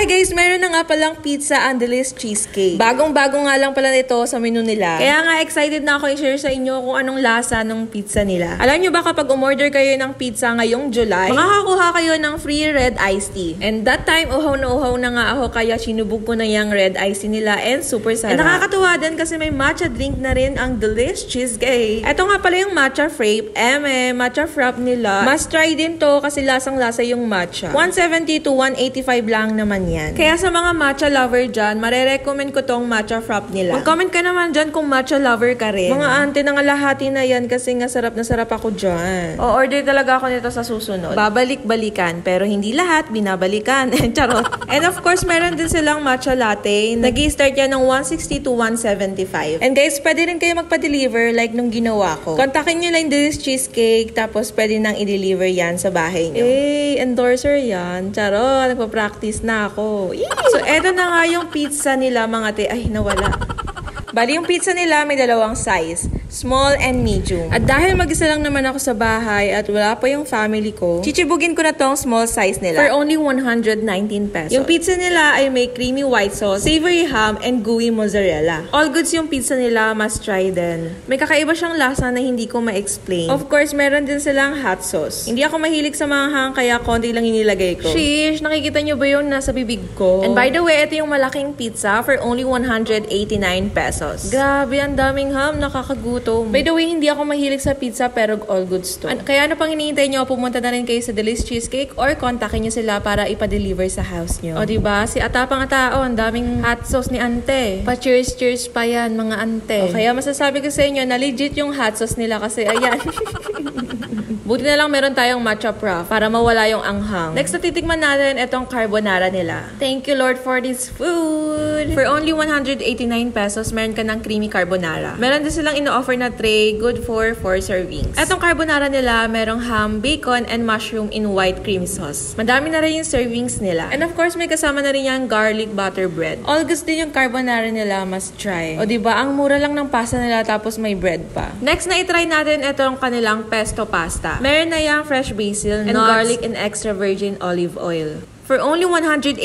Hi guys, meron na nga palang pizza and Delicious Cheesecake. Bagong-bago nga lang pala nito sa menu nila. Kaya nga excited na ako i-share sa inyo kung anong lasa ng pizza nila. Alam nyo ba kapag umorder kayo ng pizza ngayong July, makakakuha kayo ng free red iced tea. And that time, uhaw na nga ako kaya sinubog ko na yung red iced tea nila and super sarap. And nakakatuwa din kasi may matcha drink na rin ang Delicious Cheesecake. Ito nga pala yung matcha frappe. Matcha frappe nila. Must try din to kasi lasang-lasa yung matcha. 170 to 185 lang naman yan. Kaya sa mga matcha lover dyan, marerecommend ko tong matcha frappe nila. Mag-comment ka naman dyan kung matcha lover ka rin. Mga ante na nga lahati na yan kasi nga sarap na sarap ako dyan. O-order talaga ako nito sa susunod. Babalik-balikan, pero hindi lahat binabalikan. Charot. And of course, meron din silang matcha latte. Nag-i-start yan ng 160 to 175. And guys, pwede rin kayo magpa-deliver like nung ginawa ko. Kontakin nyo lang Delicious Cheesecake, tapos pwede nang i-deliver yan sa bahay nyo. Endorser yan. Charot. Nagpa-practice na ako. Yee! So, eto na nga yung pizza nila, mga te. Ay, nawala. Bali, yung pizza nila may dalawang size. Small and medium. At dahil mag-isa lang naman ako sa bahay at wala pa yung family ko, chichibugin ko na tong small size nila for only 119 pesos. Yung pizza nila ay may creamy white sauce, savory ham, and gooey mozzarella. All goods yung pizza nila, must try din. May kakaiba siyang lasa na hindi ko ma-explain. Of course, meron din silang hot sauce. Hindi ako mahilig sa manghang kaya konti lang inilagay ko. Sheesh, nakikita nyo ba yung nasa bibig ko? And by the way, ito yung malaking pizza for only 189 pesos. Grabe, ang daming ham, nakakagutom. By the way, hindi ako mahilig sa pizza pero all goods to. Kaya ano pang hinihintay nyo, pumunta na rin kayo sa Delicious Cheesecake or kontakin nyo sila para ipa-deliver sa house nyo. O diba, si Ata pang tao, ang daming hot sauce ni ante. Pa-cheers pa yan, mga ante. O kaya masasabi ko sa inyo na legit yung hot sauce nila kasi ayan. Buti na lang meron tayong matcha frappe para mawala yung anghang. Next na titikman natin itong carbonara nila. Thank you Lord for this food. For only 189 pesos, meron ka ng creamy carbonara. Meron din silang ino-offer na tray, good for 4 servings. Etong carbonara nila, merong ham, bacon, and mushroom in white cream sauce. Madami na rin yung servings nila. And of course, may kasama na rin yung garlic butter bread. All gusto din yung carbonara nila, must try. O diba, ang mura lang ng pasta nila tapos may bread pa. Next na itry natin itong kanilang pesto pasta. Meron na yung fresh basil, and garlic, and extra virgin olive oil. For only 189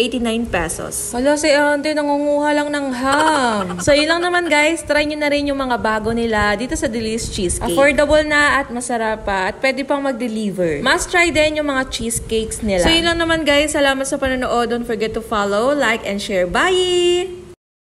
pesos. Hala, si ante, nangunguha lang ng ham. So, yun lang naman guys. Try nyo na rin yung mga bago nila dito sa Delicious Cheesecake. Affordable na at masarap pa. At pwede pang mag-deliver. Must try din yung mga cheesecakes nila. So, yun lang naman guys. Salamat sa panonood. Don't forget to follow, like, and share. Bye!